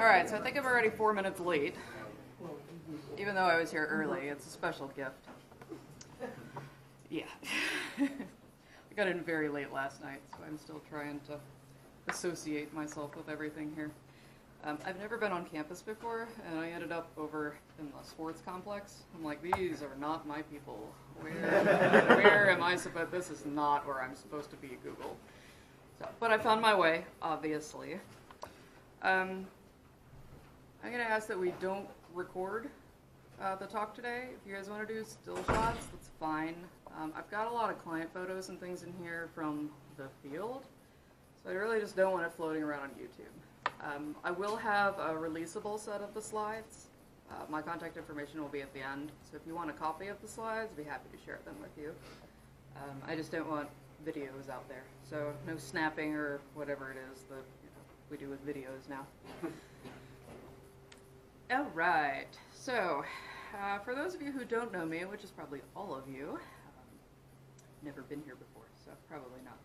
Alright, so I think I'm already 4 minutes late. Even though I was here early, it's a special gift. Yeah. I got in very late last night, so I'm still trying to associate myself with everything here. I've never been on campus before, and I ended up over in the sports complex. I'm like, these are not my people. Where am I supposed? This is not where I'm supposed to be, Google. So, but I found my way, obviously. I'm going to ask that we don't record the talk today. If you guys want to do still shots, that's fine. I've got a lot of client photos and things in here from the field, so I really just don't want it floating around on YouTube. I will have a releasable set of the slides. My contact information will be at the end, so if you want a copy of the slides, I'd be happy to share them with you. I just don't want videos out there, so no snapping or whatever it is that we do with videos now. Alright, so for those of you who don't know me, which is probably all of you, never been here before, so probably not.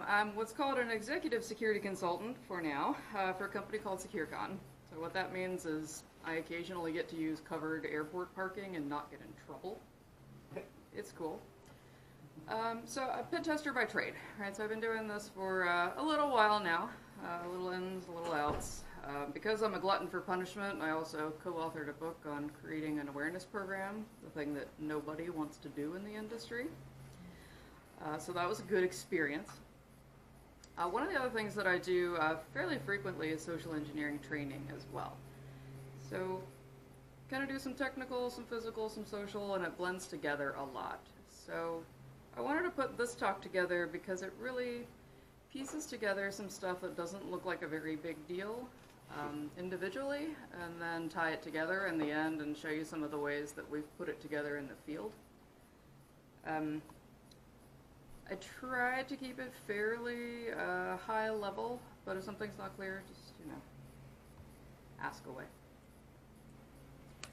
I'm what's called an executive security consultant for now, for a company called SecureCon. So what that means is I occasionally get to use covered airport parking and not get in trouble. It's cool. So a pen tester by trade, right? So I've been doing this for a little while now, a little ins, a little outs. Because I'm a glutton for punishment, I also co-authored a book on creating an awareness program, the thing that nobody wants to do in the industry. So that was a good experience. One of the other things that I do fairly frequently is social engineering training as well. So kind of do some technical, some physical, some social, and it blends together a lot. So I wanted to put this talk together because it really pieces together some stuff that doesn't look like a very big deal individually, and then tie it together in the end and show you some of the ways that we've put it together in the field. I tried to keep it fairly high level, but if something's not clear, just, ask away.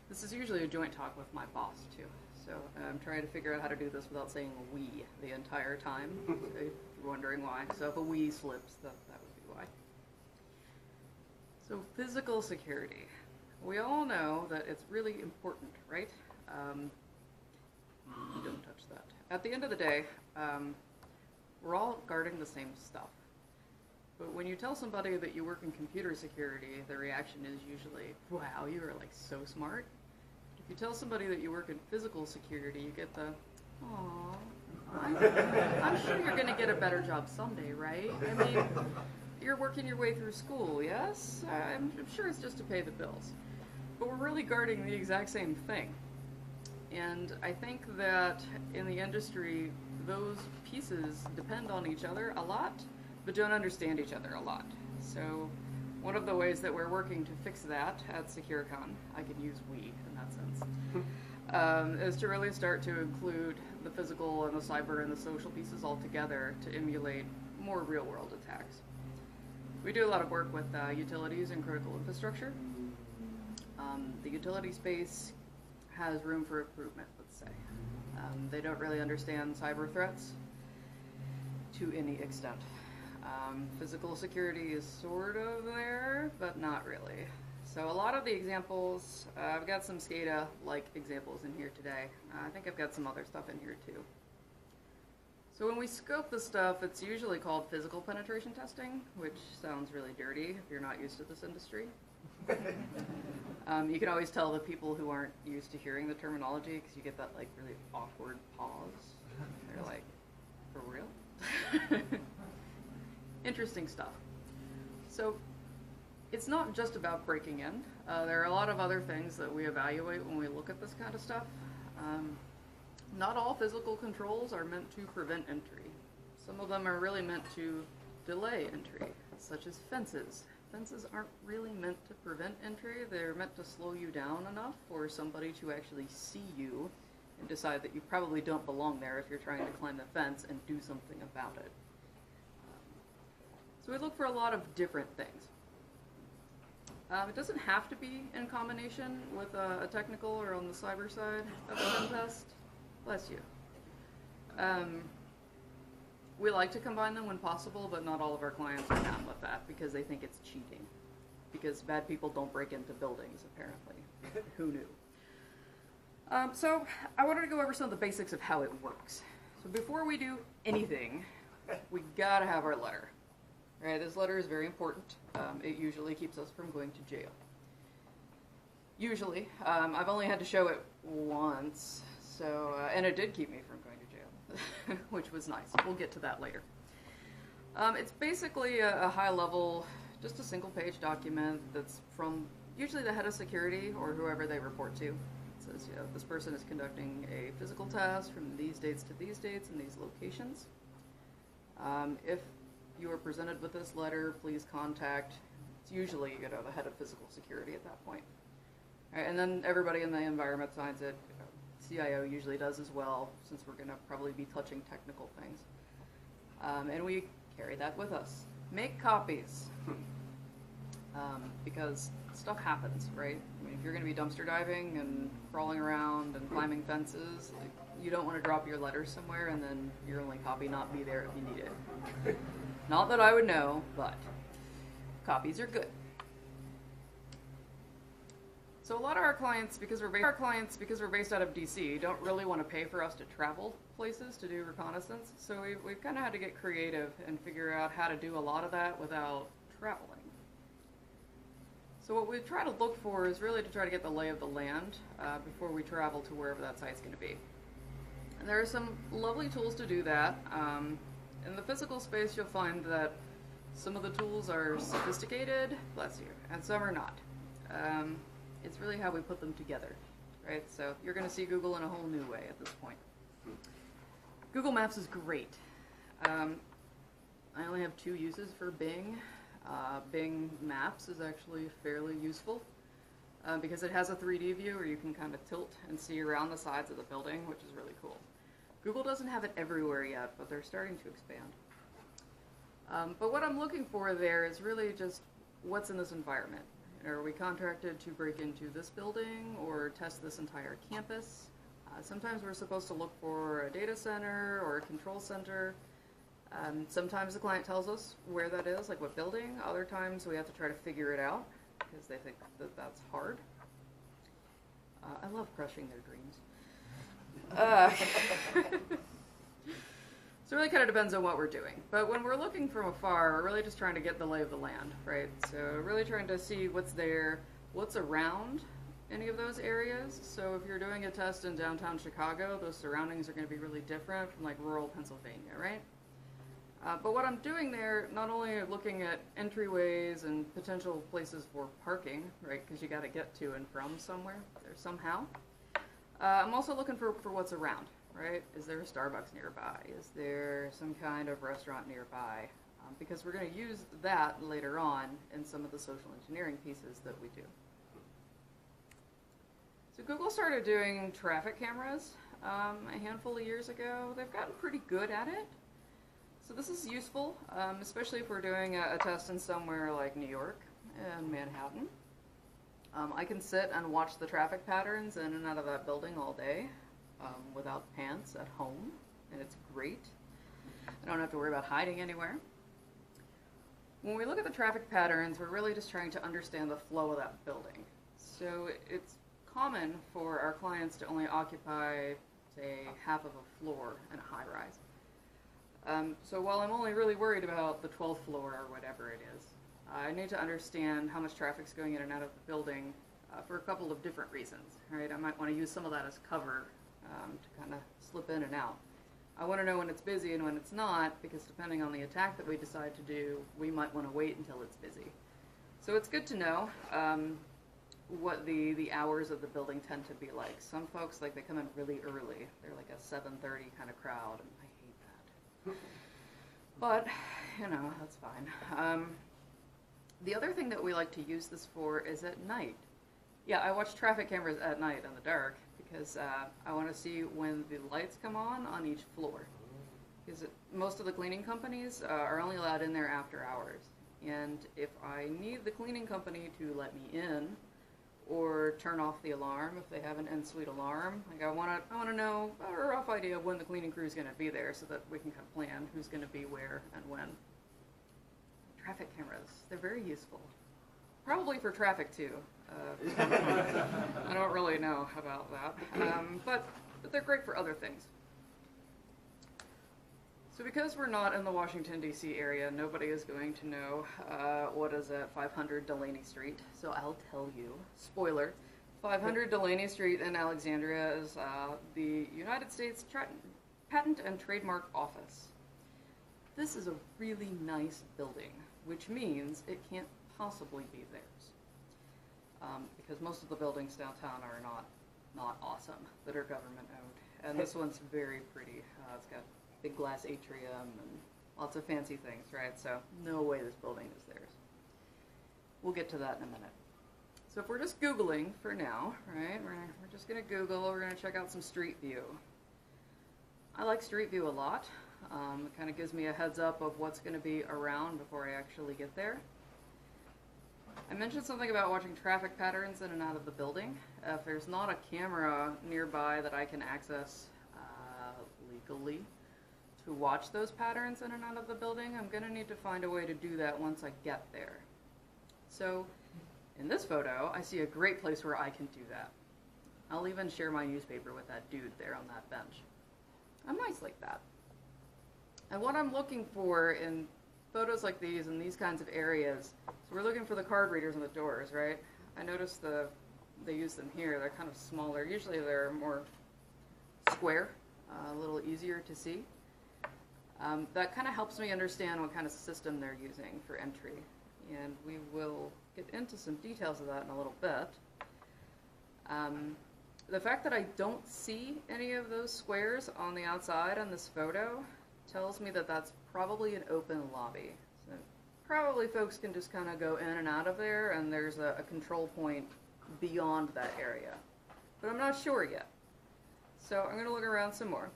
This is usually a joint talk with my boss, too, so I'm trying to figure out how to do this without saying we the entire time, if you're wondering why. So if a we slips, that would be why. So physical security. We all know that it's really important, right? Don't touch that. At the end of the day, we're all guarding the same stuff. But when you tell somebody that you work in computer security, the reaction is usually, wow, you are like so smart. If you tell somebody that you work in physical security, you get the, aw, I'm sure you're going to get a better job someday, right? I mean, you're working your way through school, yes? I'm sure it's just to pay the bills. But we're really guarding the exact same thing. And I think that in the industry, those pieces depend on each other a lot, but don't understand each other a lot. So one of the ways that we're working to fix that at SecureCon, I can use we in that sense, is to really start to include the physical and the cyber and the social pieces all together to emulate more real-world attacks. We do a lot of work with utilities and critical infrastructure. The utility space has room for improvement, let's say. They don't really understand cyber threats to any extent. Physical security is sort of there, but not really. So a lot of the examples, I've got some SCADA-like examples in here today. I think I've got some other stuff in here too. So when we scope the stuff, it's usually called physical penetration testing, which sounds really dirty if you're not used to this industry. You can always tell the people who aren't used to hearing the terminology because you get that like really awkward pause. They're like, for real? Interesting stuff. So it's not just about breaking in. There are a lot of other things that we evaluate when we look at this kind of stuff. Not all physical controls are meant to prevent entry. Some of them are really meant to delay entry, such as fences. Fences aren't really meant to prevent entry. They're meant to slow you down enough for somebody to actually see you and decide that you probably don't belong there if you're trying to climb the fence and do something about it. So we look for a lot of different things. It doesn't have to be in combination with a technical or on the cyber side of a pen test. Bless you. We like to combine them when possible, but not all of our clients are down with that because they think it's cheating. because bad people don't break into buildings, apparently. Who knew? So I wanted to go over some of the basics of how it works. So before we do anything, we gotta have our letter. Right? This letter is very important. It usually keeps us from going to jail. Usually. I've only had to show it once, so and it did keep me from going to jail, which was nice. We'll get to that later. It's basically a high-level, just a single-page document that's from usually the head of security or whoever they report to. It says, this person is conducting a physical test from these dates to these dates in these locations. If you are presented with this letter, please contact, it's usually, the head of physical security at that point. All right, and then everybody in the environment signs it. CIO usually does as well, since we're going to probably be touching technical things. And we carry that with us. Make copies. Because stuff happens, right? I mean, if you're going to be dumpster diving and crawling around and climbing fences, you don't want to drop your letter somewhere and then your only copy not be there if you need it. Not that I would know, but copies are good. So a lot of our clients, because we're based out of DC, don't really want to pay for us to travel places to do reconnaissance. So we've kind of had to get creative and figure out how to do a lot of that without traveling. So what we try to look for is really to try to get the lay of the land before we travel to wherever that site's going to be. And there are some lovely tools to do that. In the physical space, you'll find that some of the tools are sophisticated, bless you, and some are not. It's really how we put them together, right? So you're going to see Google in a whole new way at this point. Google Maps is great. I only have 2 uses for Bing. Bing Maps is actually fairly useful because it has a 3D view where you can kind of tilt and see around the sides of the building, which is really cool. Google doesn't have it everywhere yet, but they're starting to expand. But what I'm looking for there is really just what's in this environment. Are we contracted to break into this building or test this entire campus? Sometimes we're supposed to look for a data center or a control center. Sometimes the client tells us where that is, like what building. Other times we have to try to figure it out because they think that that's hard. I love crushing their dreams. So it really kind of depends on what we're doing. But when we're looking from afar, we're really just trying to get the lay of the land, right? So really trying to see what's there, what's around any of those areas. So if you're doing a test in downtown Chicago, those surroundings are going to be really different from like rural Pennsylvania, right? But what I'm doing there, not only looking at entryways and potential places for parking, right, because you got to get to and from somewhere or somehow. I'm also looking for what's around, right? Is there a Starbucks nearby? Is there some kind of restaurant nearby? Because we're going to use that later on in some of the social engineering pieces that we do. So Google started doing traffic cameras a handful of years ago. They've gotten pretty good at it. So this is useful, especially if we're doing a test in somewhere like New York and Manhattan. I can sit and watch the traffic patterns in and out of that building all day without pants at home, and it's great. I don't have to worry about hiding anywhere. When we look at the traffic patterns, we're really just trying to understand the flow of that building. So it's common for our clients to only occupy, say, half of a floor in a high-rise. So while I'm only really worried about the 12th floor or whatever it is, I need to understand how much traffic's going in and out of the building for a couple of different reasons. Right? I might want to use some of that as cover to kind of slip in and out. I want to know when it's busy and when it's not, because depending on the attack that we decide to do, we might want to wait until it's busy. So it's good to know what the hours of the building tend to be like. Some folks, like, they come in really early. They're like a 7:30 kind of crowd, and I hate that. But, you know, that's fine. The other thing that we like to use this for is at night. Yeah, I watch traffic cameras at night in the dark because I want to see when the lights come on each floor. Because most of the cleaning companies are only allowed in there after hours. And if I need the cleaning company to let me in or turn off the alarm if they have an en-suite alarm, like I want to know a rough idea of when the cleaning crew is going to be there so that we can kind of plan who's going to be where and when. Traffic cameras, they're very useful. Probably for traffic too. I don't really know about that, but they're great for other things. So because we're not in the Washington, D.C. area, nobody is going to know what is at 500 Delaney Street. So I'll tell you. Spoiler. 500 Delaney Street in Alexandria is the United States Patent and Trademark Office. This is a really nice building, which means it can't possibly be theirs. Because most of the buildings downtown are not awesome, that are government owned. And this one's very pretty. It's got big glass atrium and lots of fancy things, right? So no way this building is theirs. We'll get to that in a minute. So if we're just Googling for now, right, we're just going to Google, we're going to check out some Street View. I like Street View a lot. It kind of gives me a heads up of what's going to be around before I actually get there. I mentioned something about watching traffic patterns in and out of the building. If there's not a camera nearby that I can access legally to watch those patterns in and out of the building, I'm going to need to find a way to do that once I get there. So in this photo, I see a great place where I can do that. I'll even share my newspaper with that dude there on that bench. I'm nice like that. And what I'm looking for in photos like these in these kinds of areas, so we're looking for the card readers on the doors, right? I noticed they use them here. They're kind of smaller. Usually they're more square, a little easier to see. That kind of helps me understand what kind of system they're using for entry. And we will get into some details of that in a little bit. The fact that I don't see any of those squares on the outside on this photo tells me that that's probably an open lobby. So probably folks can just kind of go in and out of there, and there's a control point beyond that area. But I'm not sure yet. So I'm going to look around some more.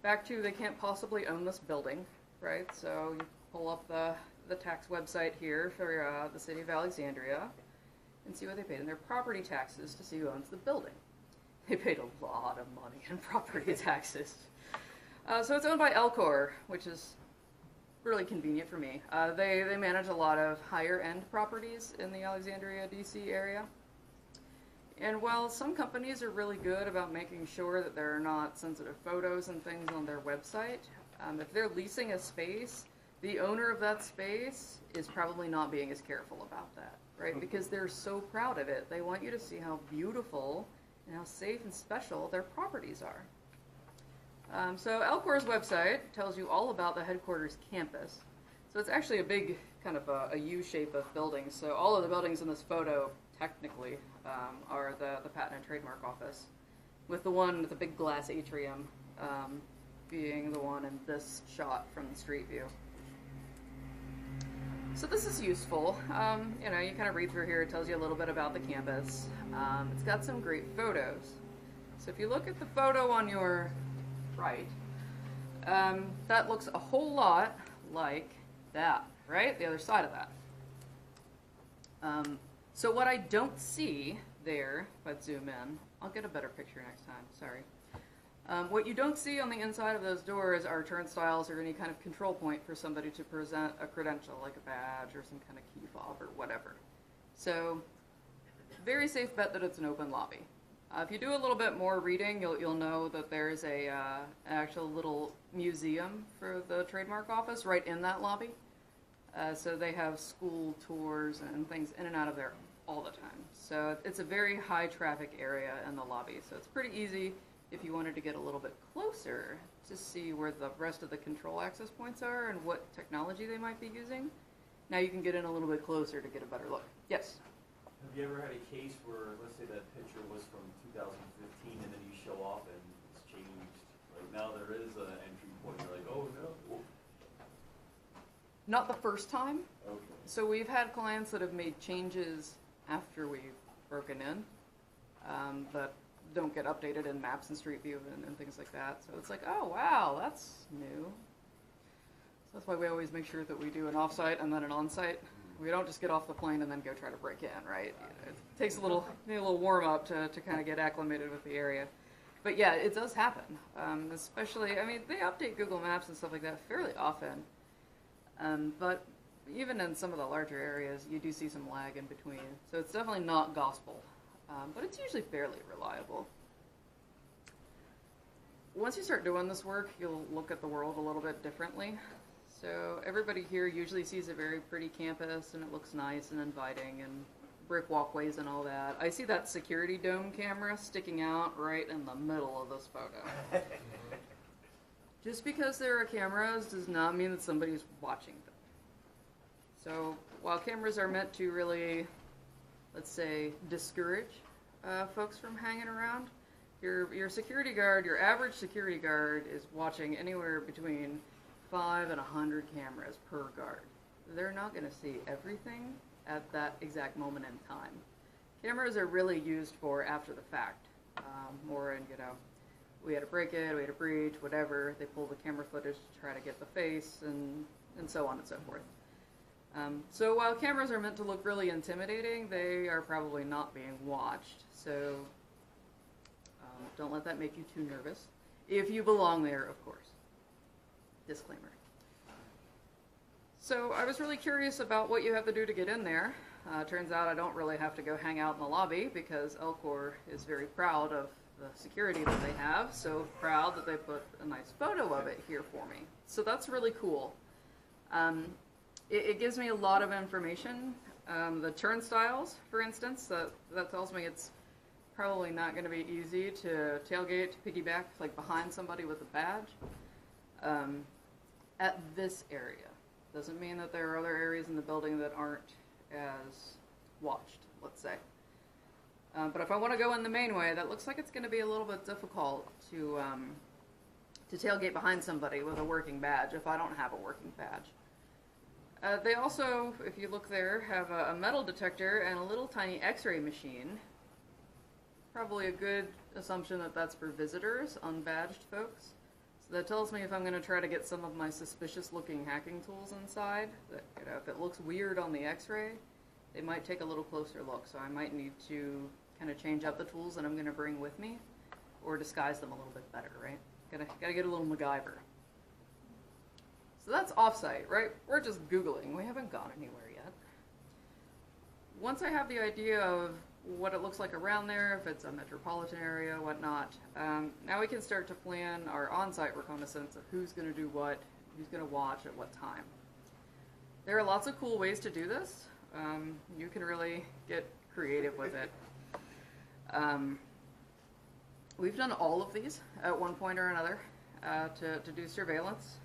Back to, they can't possibly own this building, right? So you pull up the tax website here for the city of Alexandria and see what they paid in their property taxes to see who owns the building. They paid a lot of money in property taxes. So it's owned by Elcor, which is really convenient for me. They manage a lot of higher-end properties in the Alexandria, D.C. area. And while some companies are really good about making sure that there are not sensitive photos and things on their website, if they're leasing a space, the owner of that space is probably not being as careful about that, right? Because they're so proud of it. They want you to see how beautiful and how safe and special their properties are. So Elcor's website tells you all about the headquarters campus. So it's actually a big kind of a U shape of buildings. So all of the buildings in this photo technically are the Patent and Trademark Office, with the one with the big glass atrium being the one in this shot from the street view. So this is useful. You know, you kind of read through here, it tells you a little bit about the campus. It's got some great photos. So if you look at the photo on your right, that looks a whole lot like that, right? The other side of that. So what I don't see there, if I zoom in, I'll get a better picture next time, sorry. What you don't see on the inside of those doors are turnstiles or any kind of control point for somebody to present a credential, like a badge or some kind of key fob or whatever. So, very safe bet that it's an open lobby. If you do a little bit more reading, you'll know that there's an actual little museum for the trademark office right in that lobby. So they have school tours and things in and out of there all the time. So it's a very high traffic area in the lobby. So it's pretty easy if you wanted to get a little bit closer to see where the rest of the control access points are and what technology they might be using. Now you can get in a little bit closer to get a better look. Yes? Have you ever had a case where, let's say that picture was from 2015 and then you show off and it's changed? Like now there is an entry point, you're like, oh no. Not the first time. Okay. So we've had clients that have made changes after we've broken in, that don't get updated in Maps and Street View and things like that. So it's like, oh wow, that's new. So that's why we always make sure that we do an offsite and then an onsite. We don't just get off the plane and then go try to break in, right? You know, it takes a little warm up to kind of get acclimated with the area. But yeah, it does happen. Especially, I mean, they update Google Maps and stuff like that fairly often. But even in some of the larger areas, you do see some lag in between. So it's definitely not gospel, but it's usually fairly reliable. Once you start doing this work, you'll look at the world a little bit differently. So everybody here usually sees a very pretty campus, and it looks nice and inviting, and brick walkways and all that. I see that security dome camera sticking out right in the middle of this photo. Just because there are cameras does not mean that somebody's watching them. So while cameras are meant to really, let's say, discourage folks from hanging around, your security guard, your average security guard is watching anywhere between 5 and 100 cameras per guard. They're not going to see everything at that exact moment in time. Cameras are really used for after the fact, more in, we had to break it, we had to breach, whatever. They pull the camera footage to try to get the face, and so on and so forth. So while cameras are meant to look really intimidating, they are probably not being watched. So don't let that make you too nervous. If you belong there, of course. Disclaimer. So I was really curious about what you have to do to get in there. Turns out I don't really have to go hang out in the lobby because Elcor is very proud of the security that they have. So proud that they put a nice photo of it here for me. So that's really cool. It gives me a lot of information. The turnstiles, for instance, that tells me it's probably not going to be easy to tailgate, to piggyback, like behind somebody with a badge at this area. Doesn't mean that there are other areas in the building that aren't as watched, let's say. But if I want to go in the main way, that looks like it's going to be a little bit difficult to tailgate behind somebody with a working badge if I don't have a working badge. They also, if you look there, have a metal detector and a little tiny x-ray machine. Probably a good assumption that that's for visitors, unbadged folks. So that tells me if I'm going to try to get some of my suspicious looking hacking tools inside, that if it looks weird on the x-ray, they might take a little closer look. So I might need to kind of change up the tools that I'm going to bring with me, or disguise them a little bit better, right? Gotta get a little MacGyver. So that's offsite, right? We're just Googling. We haven't gone anywhere yet. Once I have the idea of what it looks like around there, if it's a metropolitan area, whatnot, now we can start to plan our on-site reconnaissance of who's going to do what, who's going to watch at what time. There are lots of cool ways to do this. You can really get creative with it. We've done all of these at one point or another to do surveillance.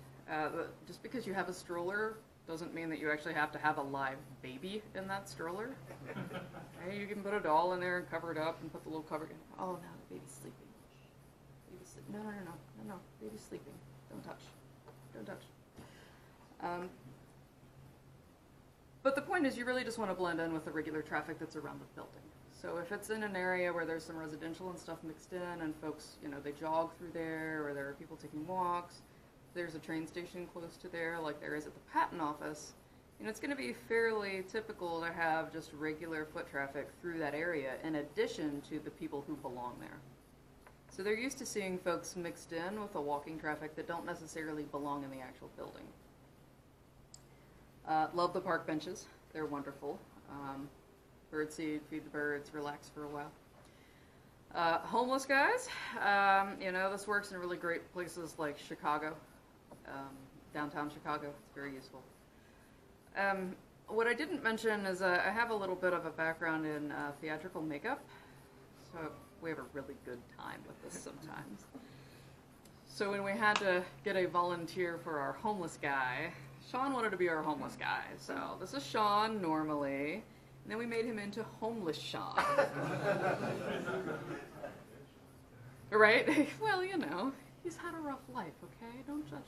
Just because you have a stroller doesn't mean that you actually have to have a live baby in that stroller. Okay, you can put a doll in there and cover it up and put the little cover. Oh no, the baby's sleeping. Baby's sleeping. No, baby's sleeping. Don't touch. Don't touch. But the point is, you really just want to blend in with the regular traffic that's around the building. So if it's in an area where there's some residential and stuff mixed in, and folks, they jog through there, or there are people taking walks, there's a train station close to there, like there is at the patent office, it's going to be fairly typical to have just regular foot traffic through that area, in addition to the people who belong there. So they're used to seeing folks mixed in with the walking traffic that don't necessarily belong in the actual building. Love the park benches. They're wonderful. Birdseed, feed the birds, relax for a while. Homeless guys, this works in really great places like Chicago, downtown Chicago. It's very useful. What I didn't mention is I have a little bit of a background in theatrical makeup, so we have a really good time with this sometimes. So when we had to get a volunteer for our homeless guy, Sean wanted to be our homeless guy. So this is Sean normally, and then we made him into Homeless Sean. Right? Well, he's had a rough life, okay? Don't judge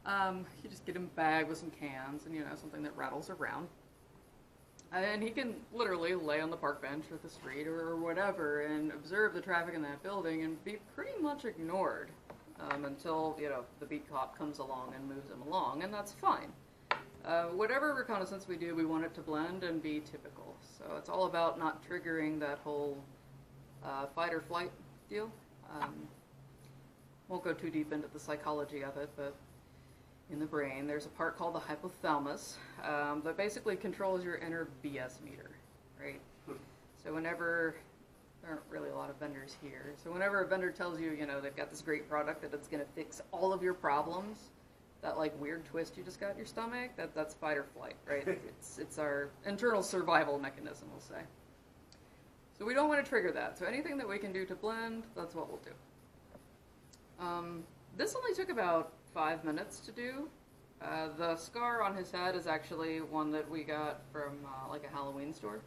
him. You just get him a bag with some cans and, something that rattles around. And he can literally lay on the park bench or the street or whatever and observe the traffic in that building and be pretty much ignored until, the beat cop comes along and moves him along, and that's fine. Whatever reconnaissance we do, we want it to blend and be typical. So it's all about not triggering that whole fight or flight deal. Won't go too deep into the psychology of it, but in the brain, there's a part called the hypothalamus that basically controls your inner BS meter, right? So whenever, there aren't really a lot of vendors here, so whenever a vendor tells you, they've got this great product that it's going to fix all of your problems, that like weird twist you just got in your stomach, that's fight or flight, right? It's our internal survival mechanism, we'll say. So we don't want to trigger that. So anything that we can do to blend, that's what we'll do. This only took about 5 minutes to do. The scar on his head is actually one that we got from like a Halloween store.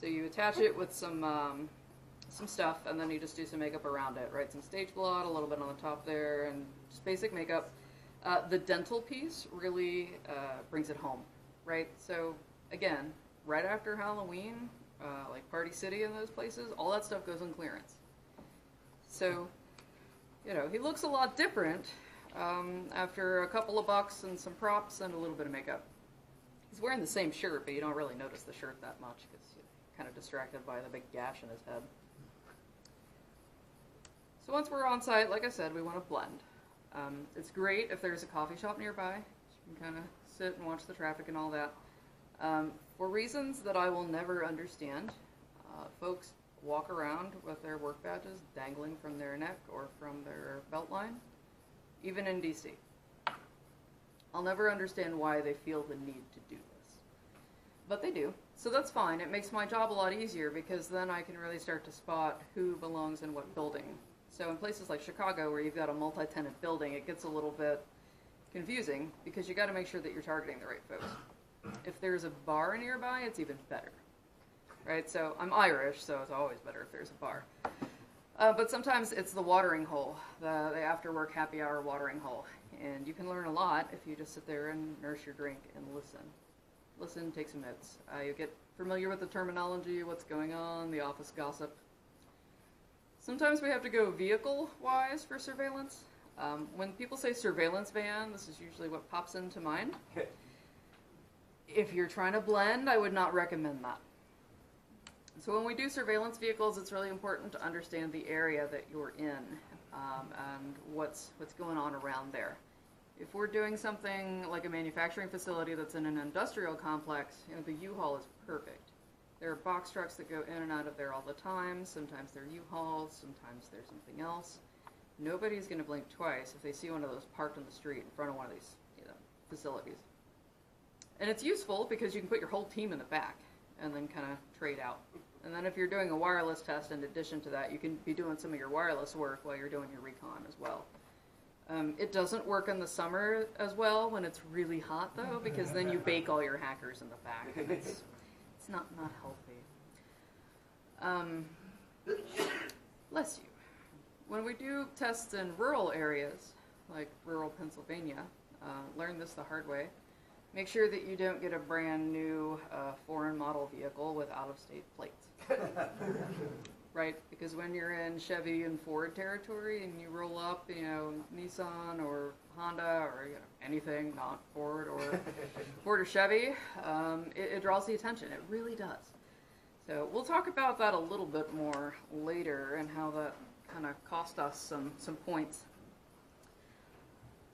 So you attach it with some stuff, and then you just do some makeup around it, right? Some stage blood, a little bit on the top there, and just basic makeup. The dental piece really brings it home, right? So again, right after Halloween, like Party City and those places, all that stuff goes on clearance. So, he looks a lot different after a couple of bucks and some props and a little bit of makeup. He's wearing the same shirt, but you don't really notice the shirt that much because you're kind of distracted by the big gash in his head. So once we're on site, like I said, we want to blend. It's great if there's a coffee shop nearby. You can kind of sit and watch the traffic and all that. For reasons that I will never understand, folks walk around with their work badges dangling from their neck or from their belt line, even in DC. I'll never understand why they feel the need to do this. But they do, so that's fine. It makes my job a lot easier because then I can really start to spot who belongs in what building. So in places like Chicago, where you've got a multi-tenant building, it gets a little bit confusing because you got to make sure that you're targeting the right folks. If there's a bar nearby, it's even better, right? So I'm Irish, so it's always better if there's a bar. But sometimes it's the watering hole, the after-work happy hour watering hole, and you can learn a lot if you just sit there and nurse your drink and listen. Listen, take some notes. You get familiar with the terminology, what's going on, the office gossip. Sometimes we have to go vehicle-wise for surveillance. When people say surveillance van, this is usually what pops into mind. If you're trying to blend, I would not recommend that. So when we do surveillance vehicles, it's really important to understand the area that you're in and what's going on around there. If we're doing something like a manufacturing facility that's in an industrial complex, the U-Haul is perfect. There are box trucks that go in and out of there all the time. Sometimes they're U-Hauls, sometimes they're something else. Nobody's going to blink twice if they see one of those parked on the street in front of one of these facilities. And it's useful because you can put your whole team in the back and then kind of trade out. And then if you're doing a wireless test in addition to that, you can be doing some of your wireless work while you're doing your recon as well. It doesn't work in the summer as well when it's really hot, though, because then you bake all your hackers in the back. And it's not healthy. Bless you. When we do tests in rural areas, like rural Pennsylvania, learn this the hard way. Make sure that you don't get a brand new foreign model vehicle with out-of-state plates. Right? Because when you're in Chevy and Ford territory and you roll up, Nissan or Honda or anything, not Ford or Chevy, it draws the attention. It really does. So we'll talk about that a little bit more later and how that kind of cost us some points.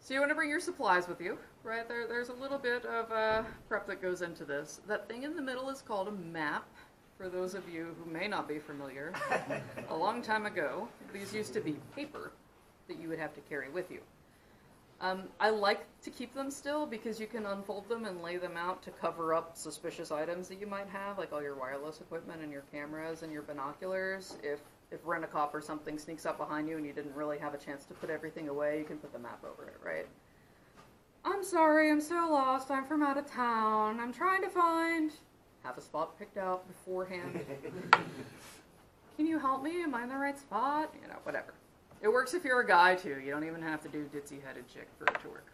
So you want to bring your supplies with you, right? There's a little bit of prep that goes into this. That thing in the middle is called a map, for those of you who may not be familiar. A long time ago, these used to be paper that you would have to carry with you. I like to keep them still because you can unfold them and lay them out to cover up suspicious items that you might have, like all your wireless equipment and your cameras and your binoculars. If Rent-A-Cop or something sneaks up behind you and you didn't really have a chance to put everything away, you can put the map over it, right? I'm sorry, I'm so lost, I'm from out of town, I'm trying to find... Have a spot picked out beforehand. Can you help me? Am I in the right spot? Whatever. It works if you're a guy, too. You don't even have to do ditzy-headed chick for it to work.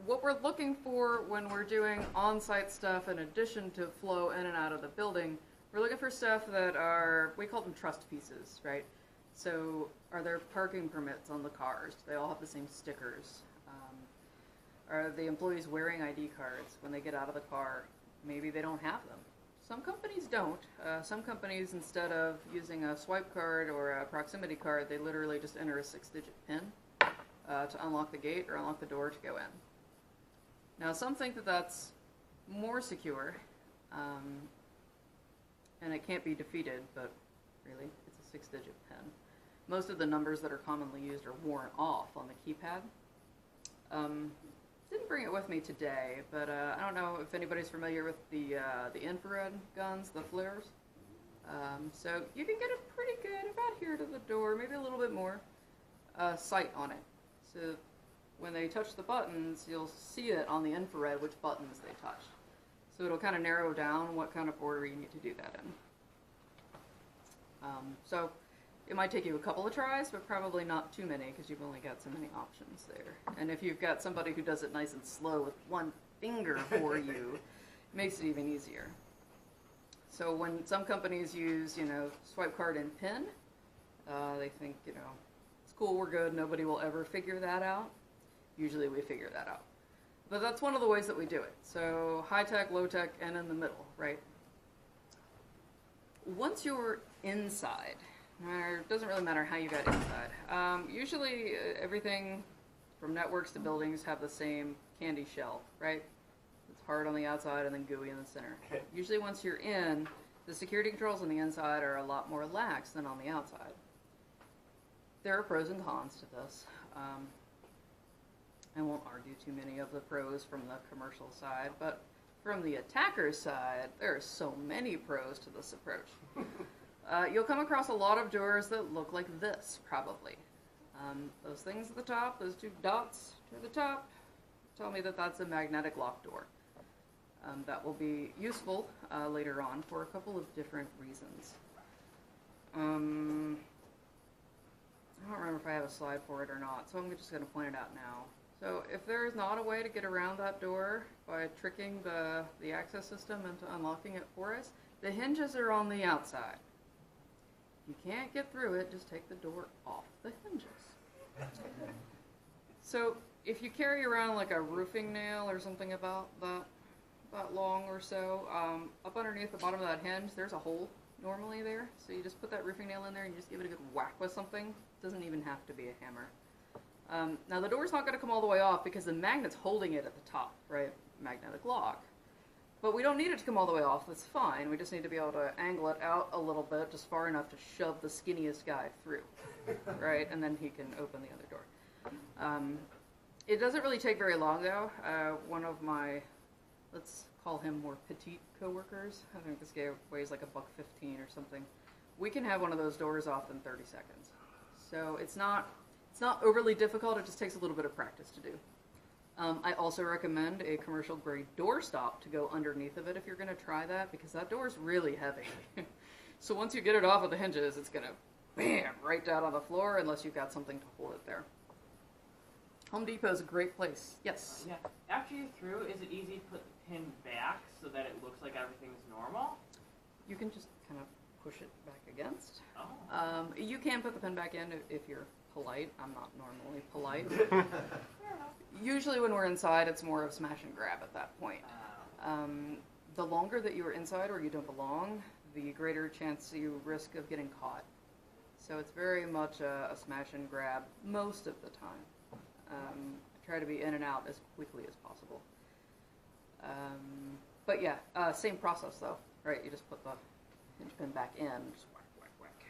What we're looking for when we're doing on-site stuff in addition to flow in and out of the building, we're looking for stuff that are, we call them trust pieces, right? So are there parking permits on the cars? Do they all have the same stickers? Are the employees wearing ID cards when they get out of the car? Maybe they don't have them. Some companies don't. Some companies, instead of using a swipe card or a proximity card, they literally just enter a 6-digit PIN. to unlock the gate or unlock the door to go in. Now, some think that that's more secure, and it can't be defeated, but really, it's a 6-digit pin. Most of the numbers that are commonly used are worn off on the keypad. Didn't bring it with me today, but I don't know if anybody's familiar with the infrared guns, the flares. So you can get a pretty good, about here to the door, maybe a little bit more, sight on it. So when they touch the buttons, you'll see it on the infrared which buttons they touched. So it'll kind of narrow down what kind of order you need to do that in. So it might take you a couple of tries, but probably not too many because you've only got so many options there. And if you've got somebody who does it nice and slow with one finger for you, it makes it even easier. So when some companies use, swipe card and PIN, they think, it's cool, we're good, nobody will ever figure that out. Usually we figure that out. But that's one of the ways that we do it. So high tech, low tech, and in the middle, right? Once you're inside, it doesn't really matter how you got inside. Usually everything from networks to buildings have the same candy shell, right? It's hard on the outside and then gooey in the center. Usually once you're in, the security controls on the inside are a lot more lax than on the outside. There are pros and cons to this. I won't argue too many of the pros from the commercial side, but from the attacker's side, there are so many pros to this approach. You'll come across a lot of doors that look like this, probably. Those things at the top, those two dots to the top, tell me that that's a magnetic lock door. That will be useful later on for a couple of different reasons. I don't remember if I have a slide for it or not, so I'm just going to point it out now. So if there is not a way to get around that door by tricking the access system into unlocking it for us, the hinges are on the outside. If you can't get through it, just take the door off the hinges. So if you carry around like a roofing nail or something about that long or so, up underneath the bottom of that hinge, there's a hole normally there. So you just put that roofing nail in there and you just give it a good whack with something. It doesn't even have to be a hammer. Now the door's not going to come all the way off because the magnet's holding it at the top, right? Magnetic lock. But we don't need it to come all the way off. That's fine. We just need to be able to angle it out a little bit, just far enough to shove the skinniest guy through, right? And then he can open the other door. It doesn't really take very long, though. One of my, let's call him more petite coworkers. I think this guy weighs like $1.15 or something. We can have one of those doors off in 30 seconds. So it's not overly difficult. It just takes a little bit of practice to do. I also recommend a commercial-grade door stop to go underneath of it if you're going to try that, because that door is really heavy. So once you get it off of the hinges, it's going to bam right down on the floor unless you've got something to hold it there. Home Depot is a great place. Yes? Yeah. After you're through, is it easy to put the pin back so that it looks like everything's normal? You can just kind of push it back against. Oh. You can put the pin back in if you're polite. I'm not normally polite. Fair enough. Usually when we're inside, it's more of smash and grab at that point. The longer that you are inside or you don't belong, the greater chance you risk of getting caught. So it's very much a smash and grab most of the time. I try to be in and out as quickly as possible. But yeah, same process though, right? You just put the hinge pin back in, just whack, whack, whack.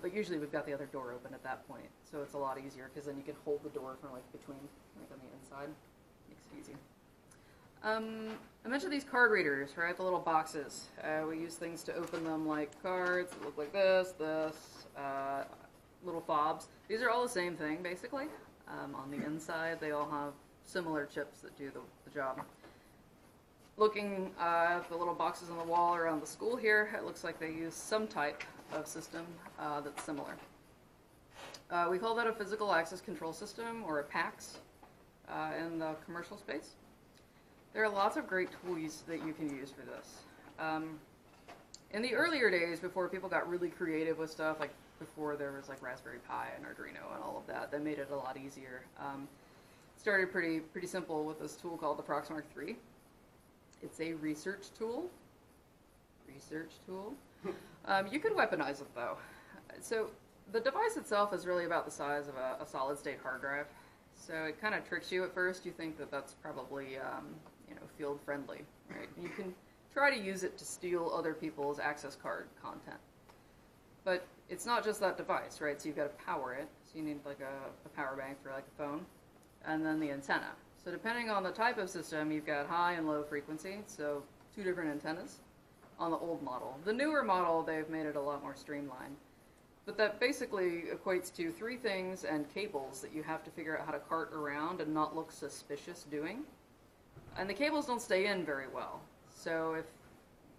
But usually we've got the other door open at that point, so it's a lot easier because then you can hold the door from like between, like on the inside. Makes it easy. I mentioned these card readers, right? The little boxes. We use things to open them like cards that look like this, little fobs. These are all the same thing, basically. On the inside, they all have similar chips that do the job. Looking at the little boxes on the wall around the school here, it looks like they use some type of system that's similar. We call that a physical access control system, or a PACS, in the commercial space. There are lots of great tools that you can use for this. In the earlier days, before people got really creative with stuff, like before there was like Raspberry Pi and Arduino and all of that, that made it a lot easier. Started pretty simple with this tool called the Proxmark 3. It's a research tool. You can weaponize it though. So The device itself is really about the size of a solid-state hard drive. So it kind of tricks you at first. You think that that's probably, field-friendly, right? You can try to use it to steal other people's access card content. But it's not just that device, right? So you've got to power it. So you need like a power bank for like a phone. And then the antenna. So depending on the type of system, you've got high and low frequency. So 2 different antennas on the old model. The newer model, they've made it a lot more streamlined. But that basically equates to 3 things and cables that you have to figure out how to cart around and not look suspicious doing. And the cables don't stay in very well. So if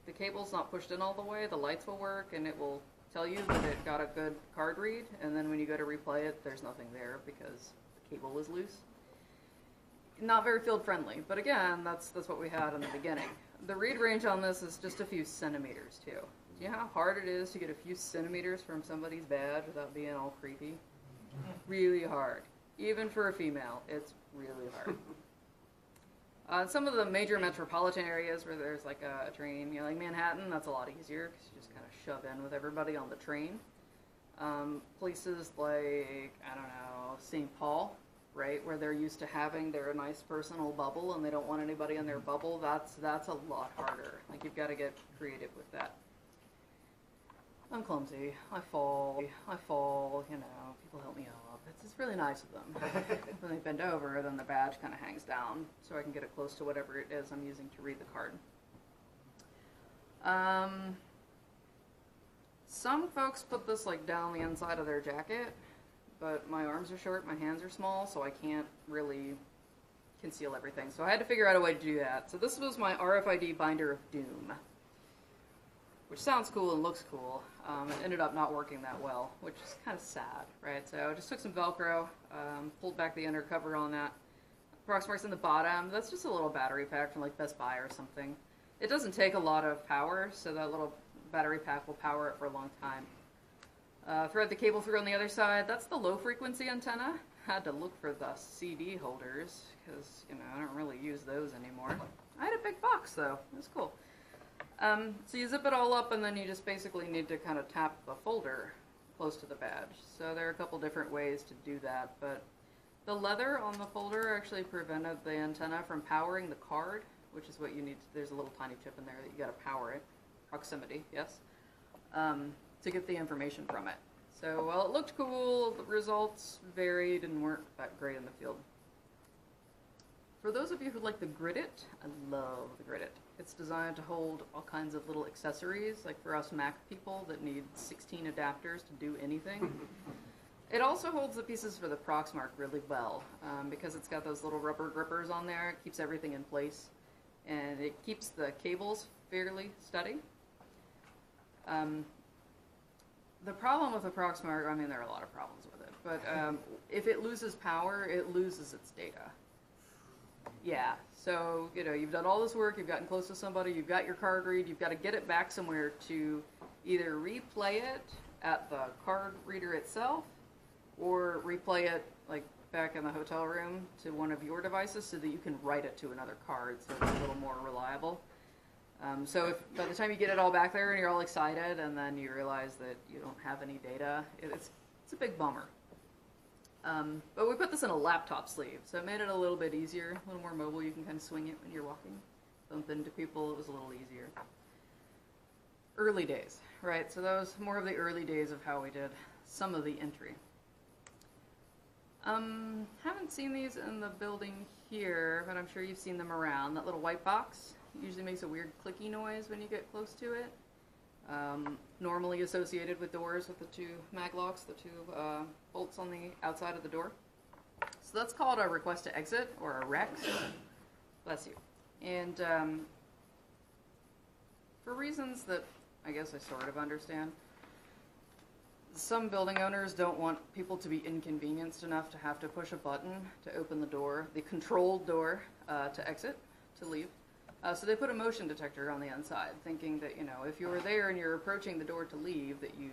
the cable's not pushed in all the way, the lights will work and it will tell you that it got a good card read. And then when you go to replay it, there's nothing there because the cable is loose. Not very field friendly, but again, that's what we had in the beginning. The read range on this is just a few centimeters too. Do you know how hard it is to get a few centimeters from somebody's badge without being all creepy? Really hard. Even for a female, it's really hard. Some of the major metropolitan areas where there's like a train, like Manhattan, that's a lot easier because you just kind of shove in with everybody on the train. Places like, I don't know, St. Paul, right, where they're used to having their nice personal bubble and they don't want anybody in their bubble, that's a lot harder. Like, you've got to get creative with that. I'm clumsy. I fall, people help me up. It's really nice of them. When they bend over, then the badge kind of hangs down so I can get it close to whatever it is I'm using to read the card. Some folks put this like down the inside of their jacket, but my arms are short, my hands are small, so I can't really conceal everything. So I had to figure out a way to do that. So this was my RFID binder of doom, which sounds cool and looks cool. It ended up not working that well, which is kind of sad, right? So I just took some Velcro, pulled back the inner cover on that. Proxmark's in the bottom. That's just a little battery pack from like Best Buy or something. It doesn't take a lot of power, so that little battery pack will power it for a long time. Thread the cable through on the other side. That's the low frequency antenna. Had to look for the CD holders because, I don't really use those anymore. I had a big box though. It was cool. So you zip it all up and then you just basically need to kind of tap the folder close to the badge. So there are a couple different ways to do that, but the leather on the folder actually prevented the antenna from powering the card, which is what you need. There's a little tiny chip in there that you got to power it. Proximity, yes. To get the information from it. So while it looked cool, the results varied and weren't that great in the field. For those of you who like the Gridit, I love the Gridit. It's designed to hold all kinds of little accessories, like for us Mac people that need 16 adapters to do anything. It also holds the pieces for the Proxmark really well, because it's got those little rubber grippers on there. It keeps everything in place, and it keeps the cables fairly steady. The problem with the Proxmark, there are a lot of problems with it, but if it loses power, it loses its data. Yeah, so, you've done all this work, you've gotten close to somebody, you've got your card read, you've got to get it back somewhere to either replay it at the card reader itself, or replay it, like, back in the hotel room to one of your devices so that you can write it to another card so it's a little more reliable. So if by the time you get it all back there and you're all excited and then you realize that you don't have any data, it's a big bummer. But we put this in a laptop sleeve, so it made it a little bit easier, a little more mobile. You can kind of swing it when you're walking, bump into people. It was a little easier. Early days, right? So that was more of the early days of how we did some of the entry. Haven't seen these in the building here, but I'm sure you've seen them around. That little white box usually makes a weird clicky noise when you get close to it. Normally associated with doors with the 2 mag locks, the 2 bolts on the outside of the door. So that's called a request to exit, or a REX. Bless you. And for reasons that I guess I sort of understand, some building owners don't want people to be inconvenienced enough to have to push a button to open the door, the controlled door, to exit, to leave. So they put a motion detector on the inside, thinking that, if you were there and you're approaching the door to leave, that you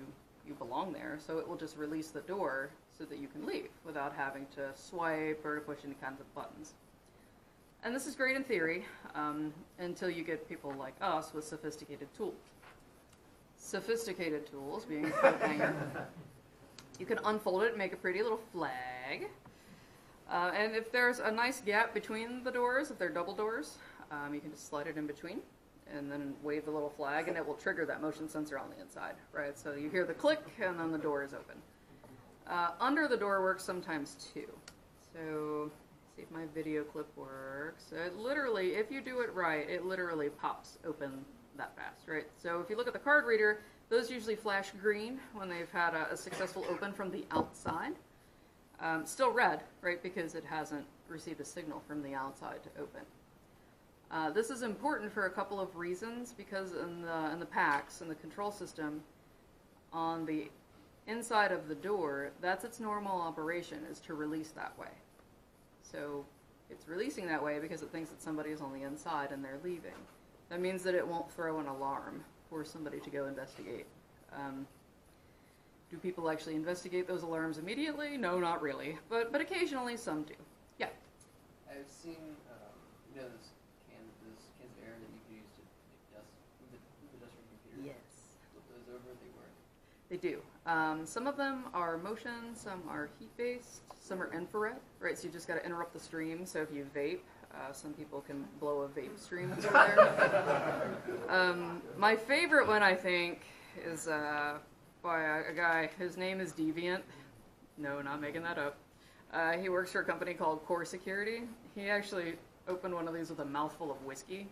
belong there, so it will just release the door so that you can leave without having to swipe or to push any kinds of buttons. And this is great in theory, until you get people like us with sophisticated tools. Sophisticated tools being a coat hanger. You can unfold it and make a pretty little flag. And if there's a nice gap between the doors, if they're double doors, you can just slide it in between and then wave the little flag, and it will trigger that motion sensor on the inside, right? So you hear the click, and then the door is open. Under the door works sometimes too. So see if my video clip works. It literally, if you do it right, it literally pops open that fast, right? So if you look at the card reader, those usually flash green when they've had a successful open from the outside. Still red, right, because it hasn't received a signal from the outside to open. This is important for a couple of reasons, because in the packs, in the control system, on the inside of the door, that's its normal operation, is to release that way. So it's releasing that way because it thinks that somebody is on the inside and they're leaving. That means that it won't throw an alarm for somebody to go investigate. Do people actually investigate those alarms immediately? No, not really, but occasionally some do. Yeah. I've seen, those cans of air that you can use to move the dust from your computer. Yes. Flip those over, they work. They do. Some of them are motion, some are heat-based, some are infrared, right? So you just got to interrupt the stream. So if you vape, some people can blow a vape stream through there. My favorite one, I think, is by a guy. His name is Deviant. No, not making that up. He works for a company called Core Security. He actually opened one of these with a mouthful of whiskey.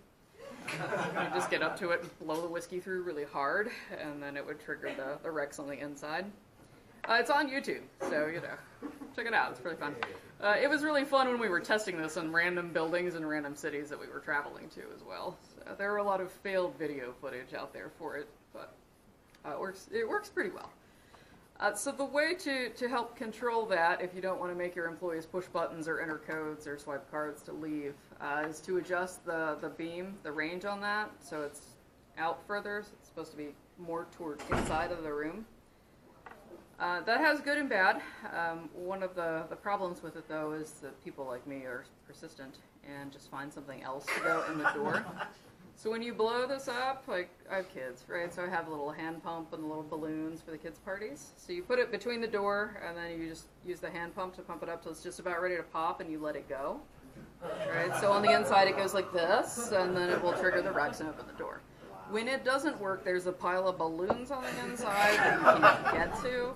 You just get up to it and blow the whiskey through really hard, and then it would trigger the Rex on the inside. It's on YouTube, so, check it out. It's pretty fun. It was really fun when we were testing this in random buildings and random cities that we were traveling to as well. So there were a lot of failed video footage out there for it, but it works pretty well. So the way to help control that, if you don't want to make your employees push buttons or enter codes or swipe cards to leave, is to adjust the beam, the range on that, so it's out further. So it's supposed to be more toward inside of the room. That has good and bad. One of the problems with it, though, is that people like me are persistent and just find something else to go in the door. So when you blow this up, like, I have kids, right? So I have a little hand pump and little balloons for the kids' parties. So you put it between the door, and then you just use the hand pump to pump it up till it's just about ready to pop, and you let it go. Right? So on the inside, it goes like this, and then it will trigger the Rex and open the door. When it doesn't work, there's a pile of balloons on the inside that you can't get to.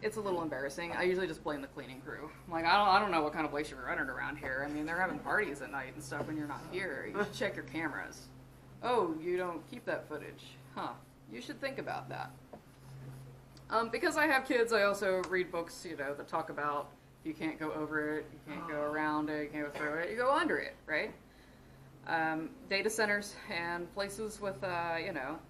It's a little embarrassing. I usually just blame the cleaning crew. I'm like, I don't know what kind of place you're running around here. I mean, they're having parties at night and stuff when you're not here. You should check your cameras. Oh, you don't keep that footage. Huh. You should think about that. Because I have kids, I also read books, that talk about you can't go over it, you can't go around it, you can't go through it, you go under it, right? Data centers and places with,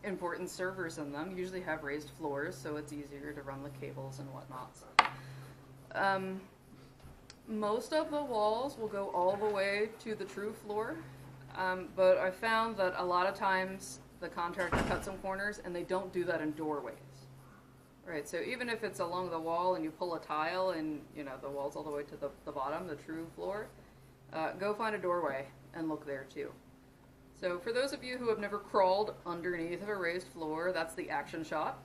important servers in them usually have raised floors, so it's easier to run the cables and whatnot. Most of the walls will go all the way to the true floor, but I found that a lot of times the contractor cuts some corners, and they don't do that in doorways. Right, so even if it's along the wall and you pull a tile and, the wall's all the way to the bottom, the true floor, go find a doorway and look there too. So for those of you who have never crawled underneath of a raised floor, that's the action shot.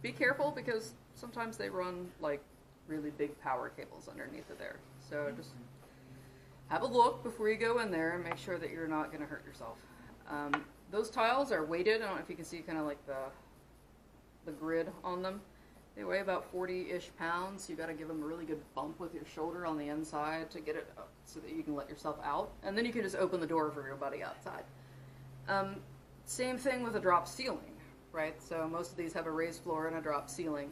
Be careful, because sometimes they run like really big power cables underneath of there. So just have a look before you go in there and make sure that you're not going to hurt yourself. Those tiles are weighted. I don't know if you can see kind of like the grid on them. They weigh about 40-ish pounds. You got to give them a really good bump with your shoulder on the inside to get it up so that you can let yourself out. And then you can just open the door for everybody outside. Same thing with a drop ceiling, right? So most of these have a raised floor and a drop ceiling.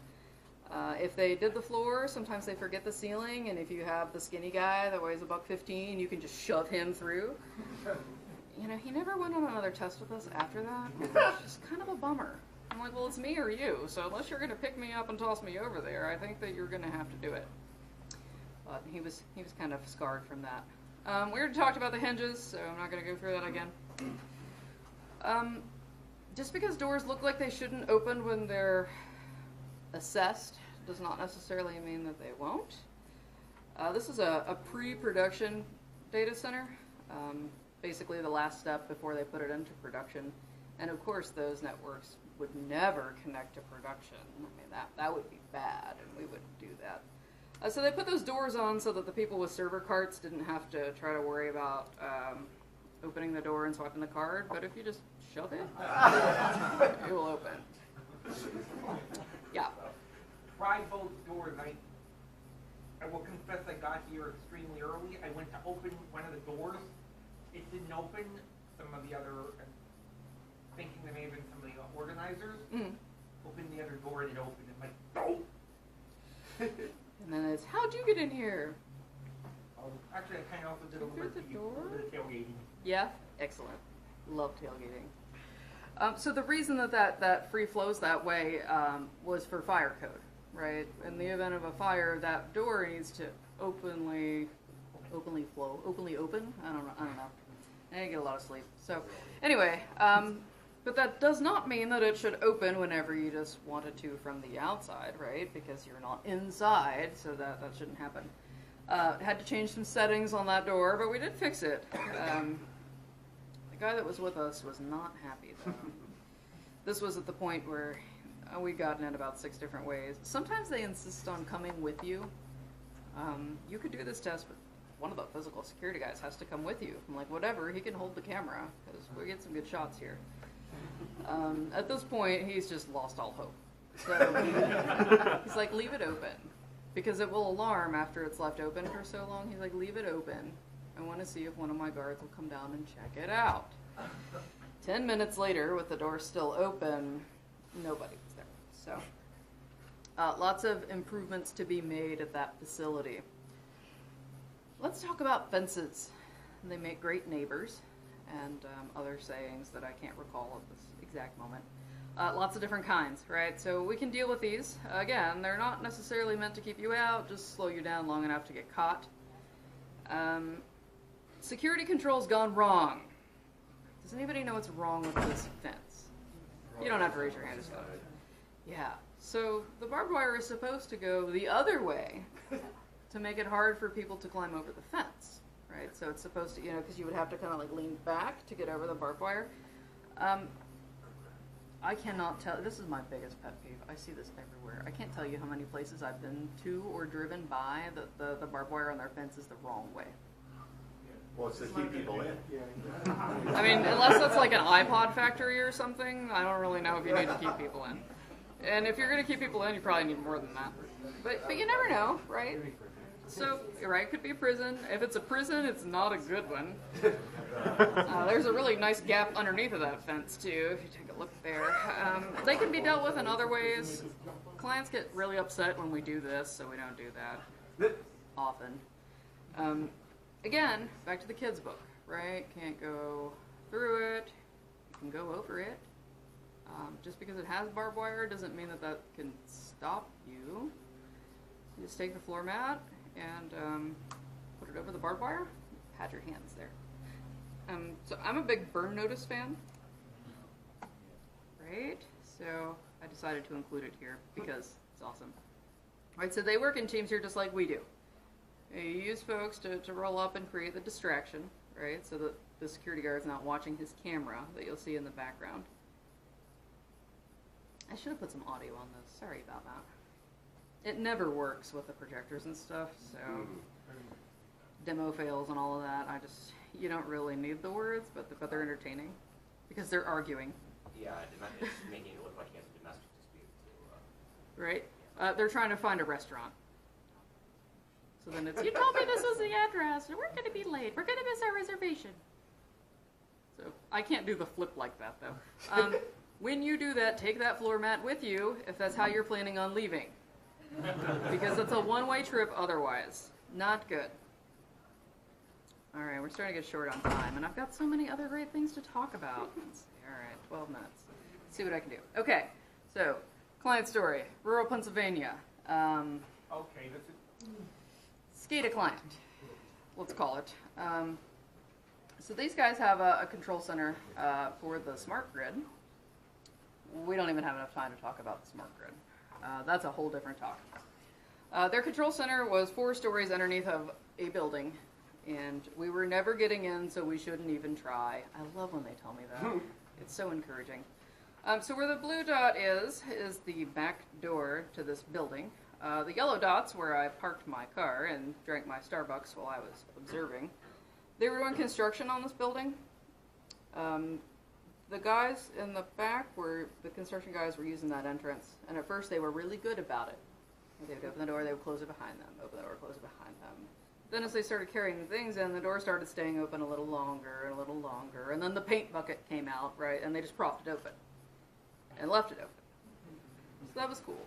If they did the floor, sometimes they forget the ceiling, and if you have the skinny guy that weighs $1.15, you can just shove him through. He never went on another test with us after that. It's just kind of a bummer. I'm like, well, it's me or you, so unless you're going to pick me up and toss me over there, I think that you're going to have to do it. But he was kind of scarred from that. We already talked about the hinges, so I'm not going to go through that again. Just because doors look like they shouldn't open when they're assessed does not necessarily mean that they won't. This is a pre-production data center, basically the last step before they put it into production. And of course, those networks would never connect to production. I mean, that would be bad, and we wouldn't do that. So they put those doors on so that the people with server carts didn't have to try to worry about opening the door and swiping the card. But if you just shove it, it will open. Yeah. Tried both doors. I will confess I got here extremely early. I went to open one of the doors. It didn't open. Some of the other, thinking they may have been some of the organizers, opened the other door and it opened. I'm like, no. And then it's, how'd you get in here? Actually, I kind of also did a little bit of tailgating. Yeah? Excellent. Love tailgating. So the reason that free flows that way was for fire code, right? In the event of a fire, that door needs to openly open? I don't know. I didn't get a lot of sleep. So anyway, but that does not mean that it should open whenever you just wanted to from the outside, right? Because you're not inside, so that shouldn't happen. Had to change some settings on that door, but we did fix it. The guy that was with us was not happy, though. This was at the point where we'd gotten it about 6 different ways. Sometimes they insist on coming with you. You could do this test, but one of the physical security guys has to come with you. I'm like, whatever, he can hold the camera, because we get some good shots here. At this point, he's just lost all hope. So he's like, leave it open, because it will alarm after it's left open for so long. He's like, leave it open. I want to see if one of my guards will come down and check it out. 10 minutes later, with the door still open, nobody was there. So lots of improvements to be made at that facility. Let's talk about fences. They make great neighbors, and other sayings that I can't recall at this exact moment. Lots of different kinds, right? So we can deal with these. Again, they're not necessarily meant to keep you out, just slow you down long enough to get caught. Security control's gone wrong. Does anybody know what's wrong with this fence? You don't have to raise your hand. Yeah. So the barbed wire is supposed to go the other way to make it hard for people to climb over the fence, right? So it's supposed to, because you would have to kind of like lean back to get over the barbed wire. I cannot tell. This is my biggest pet peeve. I see this everywhere. I can't tell you how many places I've been to or driven by that the barbed wire on their fence is the wrong way. Well, it's to keep people in. I mean, unless that's like an iPod factory or something, I don't really know if you need to keep people in. And if you're going to keep people in, you probably need more than that. But you never know, right? So, you're right, it could be a prison. If it's a prison, it's not a good one. There's a really nice gap underneath of that fence, too, if you take a look there. They can be dealt with in other ways. Clients get really upset when we do this, so we don't do that often. Again, back to the kids' book, right? Can't go through it. You can go over it. Just because it has barbed wire doesn't mean that can stop you. You just take the floor mat and put it over the barbed wire. Pat your hands there. So I'm a big burn notice fan, right? So I decided to include it here because it's awesome. Right, so they work in teams here just like we do. You use folks to roll up and create the distraction, right? So that the security guard's not watching his camera that you'll see in the background. I should have put some audio on this. Sorry about that. It never works with the projectors and stuff, so demo fails and all of that. You don't really need the words, but they're entertaining because they're arguing. Yeah, it's making it look like he has a domestic dispute. Right? They're trying to find a restaurant. So then it's, you told me this was the address, and we're going to be late. We're going to miss our reservation. So I can't do the flip like that, though. When you do that, take that floor mat with you if that's how you're planning on leaving. Because it's a one-way trip otherwise. Not good. All right, we're starting to get short on time, and I've got so many other great things to talk about. Let's see. All right, 12 minutes. Let's see what I can do. Okay, so client story, rural Pennsylvania. Okay, this is... SCADA client, let's call it. So these guys have a control center for the smart grid. We don't even have enough time to talk about the smart grid. That's a whole different talk. Their control center was 4 stories underneath of a building, and we were never getting in, so we shouldn't even try. I love when they tell me that. It's so encouraging. So where the blue dot is the back door to this building. The yellow dot's where I parked my car and drank my Starbucks while I was observing. They were doing construction on this building. The guys in the back the construction guys were using that entrance, and at first they were really good about it. They would open the door, they would close it behind them, open the door, close it behind them. Then as they started carrying things in, the door started staying open a little longer and a little longer, and then the paint bucket came out, right, and they just propped it open and left it open. So that was cool.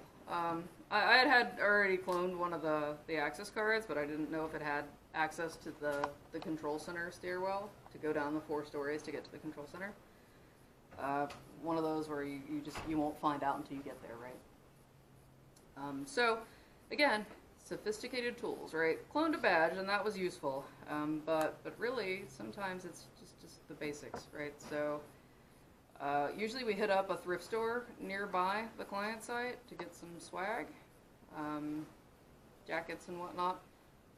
I had already cloned one of the access cards, but I didn't know if it had access to the control center stairwell to go down the 4 stories to get to the control center. One of those where you won't find out until you get there, right? So, again, sophisticated tools, right? Cloned a badge, and that was useful, but really, sometimes it's just the basics, right? So, usually we hit up a thrift store nearby the client site to get some swag, jackets and whatnot.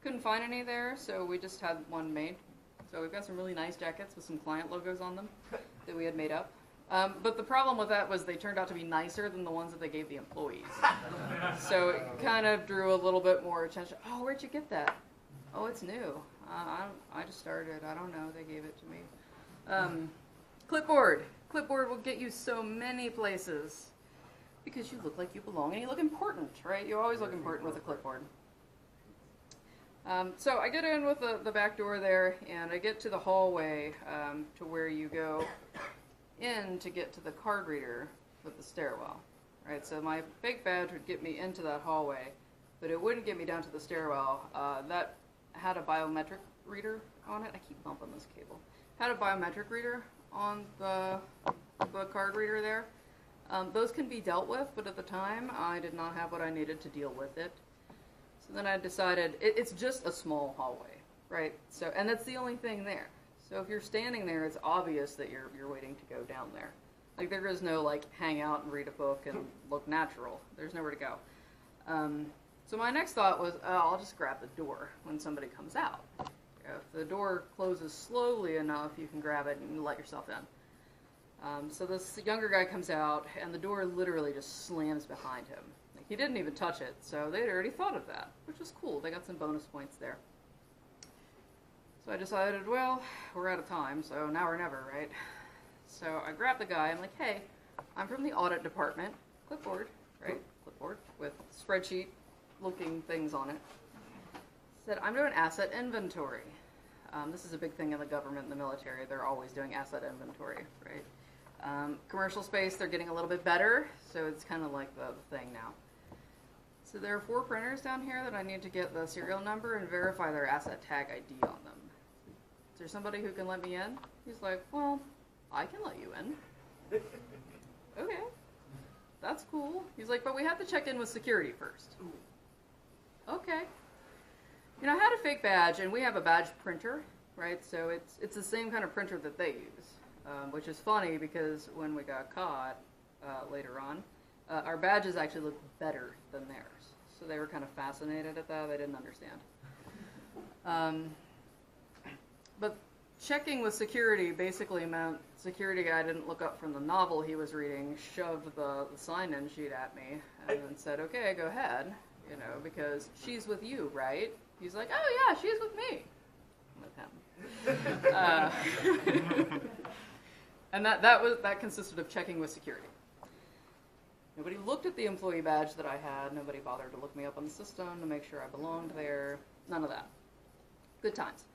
Couldn't find any there, so we just had one made. So we've got some really nice jackets with some client logos on them that we had made up. But the problem with that was they turned out to be nicer than the ones that they gave the employees. So it kind of drew a little bit more attention. Oh, where'd you get that? Oh, it's new. I just started. I don't know. They gave it to me. Clipboard. Clipboard will get you so many places because you look like you belong and you look important, right? You always look important with a clipboard. So I get in with the back door there, and I get to the hallway to where you go in to get to the card reader with the stairwell, right? So my fake badge would get me into that hallway, but it wouldn't get me down to the stairwell. That had a biometric reader on it. I keep bumping this cable. Had a biometric reader on the card reader there. Those can be dealt with, but at the time I did not have what I needed to deal with it. So then I decided it's just a small hallway, right? So, and that's the only thing there. So if you're standing there, it's obvious that you're waiting to go down there. Like there is no like hang out and read a book and look natural. There's nowhere to go. So my next thought was, I'll just grab the door when somebody comes out. If the door closes slowly enough, you can grab it and let yourself in. So this younger guy comes out, and the door literally just slams behind him. Like, he didn't even touch it, so they'd already thought of that, which was cool. They got some bonus points there. So I decided, well, we're out of time, so now or never, right? So I grabbed the guy. I'm like, hey, I'm from the audit department. Clipboard, right? Clipboard with spreadsheet-looking things on it. Said, I'm doing asset inventory. This is a big thing in the government and the military. They're always doing asset inventory, right? Commercial space, they're getting a little bit better, so it's kind of like the thing now. So there are 4 printers down here that I need to get the serial number and verify their asset tag ID on them. Is there somebody who can let me in? He's like, well, I can let you in. Okay, that's cool. He's like, but we have to check in with security first. Okay. You know, I had a fake badge, and we have a badge printer, right? So it's the same kind of printer that they use, which is funny because when we got caught later on, our badges actually looked better than theirs. So they were kind of fascinated at that. They didn't understand. But checking with security basically meant security guy didn't look up from the novel he was reading, shoved the sign-in sheet at me, and then said, okay, go ahead, you know, because she's with you, right? He's like, oh yeah, she's with me. With him. And that consisted of checking with security. Nobody looked at the employee badge that I had. Nobody bothered to look me up on the system to make sure I belonged there. None of that. Good times.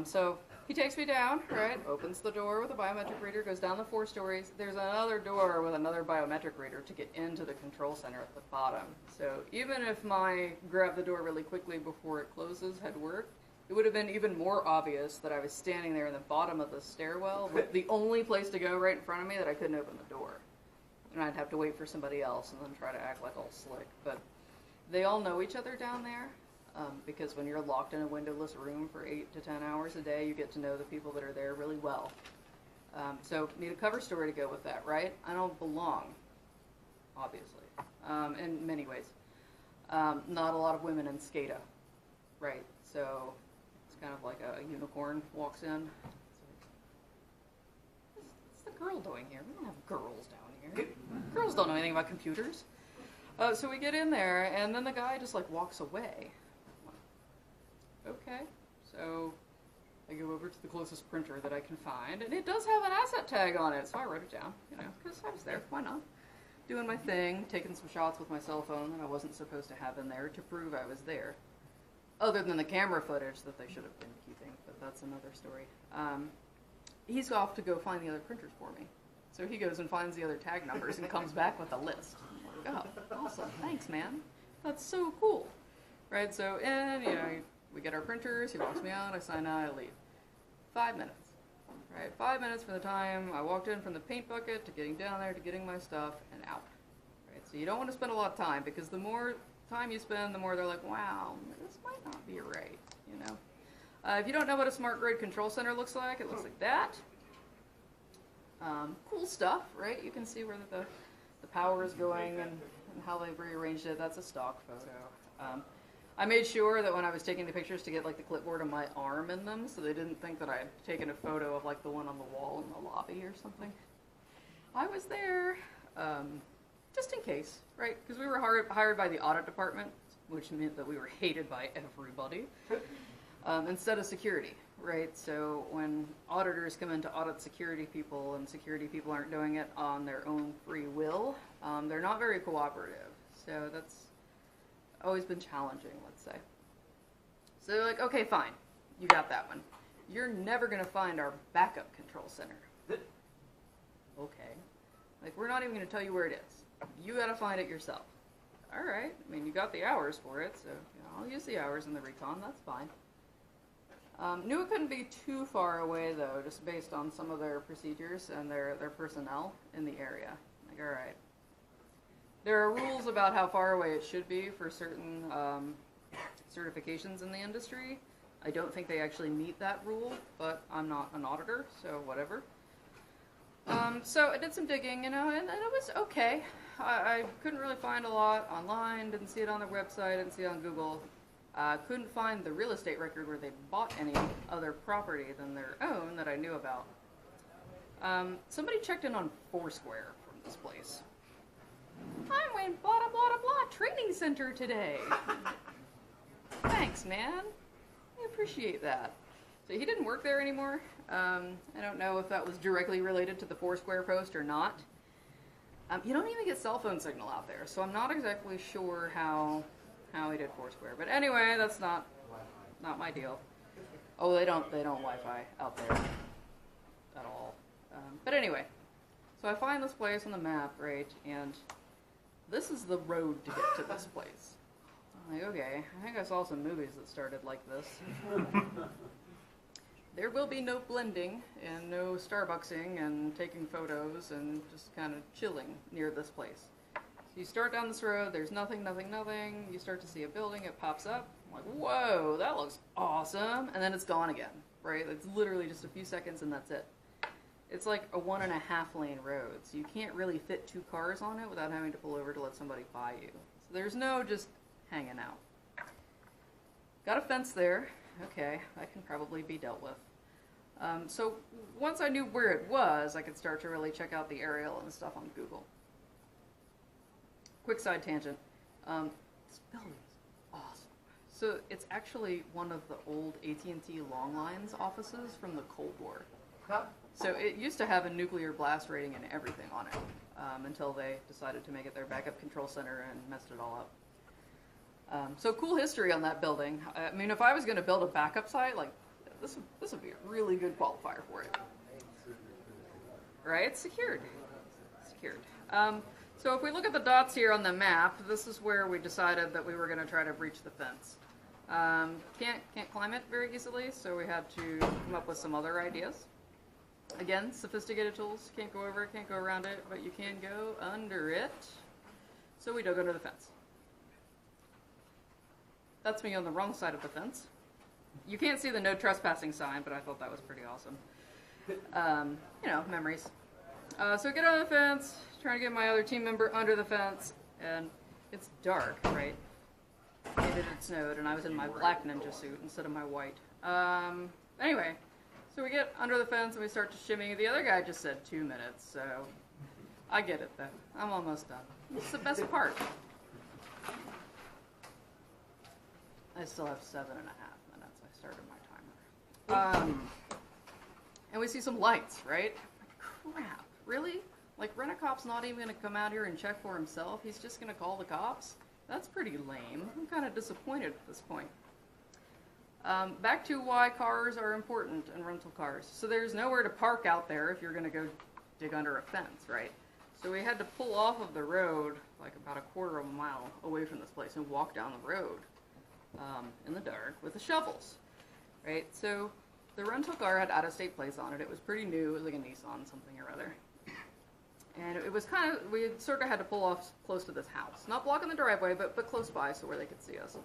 So he takes me down, right? Opens the door with a biometric reader, goes down the 4 stories. There's another door with another biometric reader to get into the control center at the bottom. So even if my grab the door really quickly before it closes had worked, it would have been even more obvious that I was standing there in the bottom of the stairwell with the only place to go right in front of me that I couldn't open the door. And I'd have to wait for somebody else and then try to act like all slick. But they all know each other down there. Because when you're locked in a windowless room for 8 to 10 hours a day, you get to know the people that are there really well. So need a cover story to go with that, right? I don't belong, obviously, in many ways. Not a lot of women in SCADA, right? So it's kind of like a unicorn walks in. It's the girl doing here? We don't have girls down here. Girls don't know anything about computers. So we get in there, and then the guy just like walks away. Okay, so I go over to the closest printer that I can find, and it does have an asset tag on it, so I wrote it down, because I was there. Why not? Doing my thing, taking some shots with my cell phone that I wasn't supposed to have in there to prove I was there. Other than the camera footage that they should have been keeping, but that's another story. He's off to go find the other printers for me. So he goes and finds the other tag numbers and comes back with a list. I'm like, oh, awesome, thanks, man. That's so cool. Right, so, and, we get our printers, he walks me out, I sign out, I leave. 5 minutes. Right, 5 minutes from the time I walked in from the paint bucket to getting down there to getting my stuff and out. Right, so you don't want to spend a lot of time, because the more time you spend, the more they're like, wow, this might not be right, If you don't know what a smart grid control center looks like, it looks like that. Cool stuff, right? You can see where the power is going and how they've rearranged it. That's a stock photo. I made sure that when I was taking the pictures to get like the clipboard of my arm in them, so they didn't think that I had taken a photo of like the one on the wall in the lobby or something. I was there, just in case, right? Because we were hired by the audit department, which meant that we were hated by everybody, instead of security, right? So when auditors come in to audit security people, and security people aren't doing it on their own free will, they're not very cooperative. So that's always been challenging, let's say. So they're like, okay, fine, you got that one. You're never going to find our backup control center. Okay. Like, we're not even going to tell you where it is. You got to find it yourself. All right. I mean, you got the hours for it, so I'll use the hours in the recon. That's fine. Knew it couldn't be too far away, though, just based on some of their procedures and their personnel in the area. Like, all right. There are rules about how far away it should be for certain certifications in the industry. I don't think they actually meet that rule, but I'm not an auditor, so whatever. So I did some digging, and it was okay. I couldn't really find a lot online, didn't see it on their website, didn't see it on Google. Couldn't find the real estate record where they bought any other property than their own that I knew about. Somebody checked in on Foursquare from this place. I'm in blah, blah, blah, blah training center today. Thanks, man. I appreciate that. So he didn't work there anymore. I don't know if that was directly related to the Foursquare post or not. You don't even get cell phone signal out there, so I'm not exactly sure how he did Foursquare. But anyway, that's not my deal. Oh, they don't Wi-Fi out there at all. But anyway, so I find this place on the map, right, and this is the road to get to this place. I'm like, okay, I think I saw some movies that started like this. There will be no blending and no Starbucksing and taking photos and just kind of chilling near this place. So you start down this road, there's nothing, nothing, nothing. You start to see a building, it pops up. I'm like, whoa, that looks awesome. And then it's gone again, right? It's literally just a few seconds and that's it. It's like a 1.5 lane road, so you can't really fit 2 cars on it without having to pull over to let somebody by you. So there's no just hanging out. Got a fence there. Okay, that can probably be dealt with. So once I knew where it was, I could start to really check out the aerial and stuff on Google. Quick side tangent. This building is awesome. So it's actually one of the old AT&T Long Lines offices from the Cold War. So it used to have a nuclear blast rating and everything on it, until they decided to make it their backup control center and messed it all up. So cool history on that building. I mean, if I was going to build a backup site, like this would be a really good qualifier for it. Right? It's secured. Secured. So if we look at the dots here on the map, this is where we decided that we were going to try to breach the fence. Can't climb it very easily, so we had to come up with some other ideas. Again, sophisticated tools, can't go over it, can't go around it, but you can go under it. So we dug under the fence. That's me on the wrong side of the fence. You can't see the no trespassing sign, but I thought that was pretty awesome. Memories. So I get under the fence, trying to get my other team member under the fence, and it's dark, right? Maybe it snowed, and I was in my black ninja suit instead of my white. Anyway, So we get under the fence and we start to shimmy. The other guy just said 2 minutes, so I get it though. I'm almost done. It's the best part. I still have 7.5 minutes. I started my timer. And we see some lights, right? Like, crap, really? Like, Rent-A-Cop's not even going to come out here and check for himself? He's just going to call the cops? That's pretty lame. I'm kind of disappointed at this point. Back to why cars are important and rental cars. So there's nowhere to park out there if you're going to go dig under a fence, right? So we had to pull off of the road, like about 1/4 of a mile away from this place, and walk down the road in the dark with the shovels, right? So the rental car had out-of-state plates on it. It was pretty new. It was like a Nissan something or other. And it was kind of, we sort of had to pull off close to this house. Not blocking the driveway, but close by so where they could see us.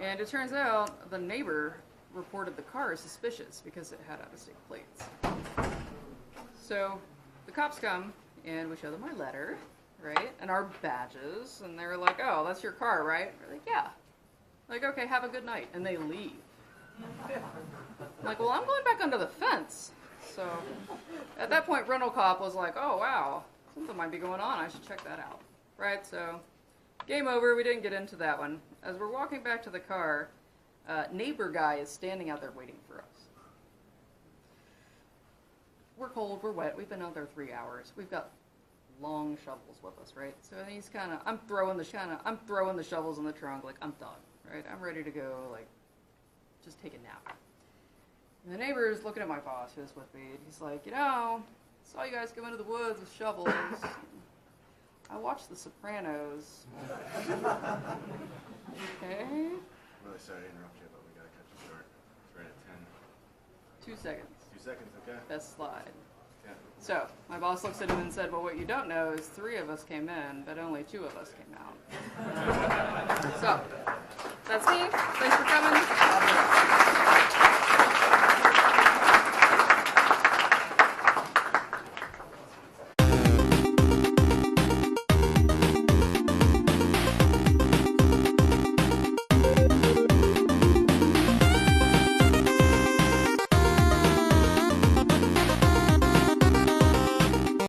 And it turns out the neighbor reported the car as suspicious because it had out-of-state plates. So the cops come, and we show them our letter, right, and our badges, and they're like, oh, that's your car, right? We're like, yeah. Like, okay, have a good night. And they leave. I'm like, well, I'm going back under the fence. So at that point, rental cop was like, oh, wow, something might be going on. I should check that out. Right, so game over. We didn't get into that one. As we're walking back to the car, neighbor guy is standing out there waiting for us. We're cold. We're wet. We've been out there 3 hours. We've got long shovels with us, right? So he's kind of, I'm throwing the shovels in the trunk, like, I'm done, right? I'm ready to go, like, just take a nap. And the neighbor is looking at my boss, who's with me, and he's like, you know, I saw you guys go into the woods with shovels. I watched The Sopranos. Okay. Really sorry to interrupt you, but we gotta cut you short. It's right at 10. 2 seconds. 2 seconds, okay? Best slide. Yeah. So, my boss looks at him and said, well, what you don't know is 3 of us came in, but only 2 of us came out. So, that's me. Thanks for coming.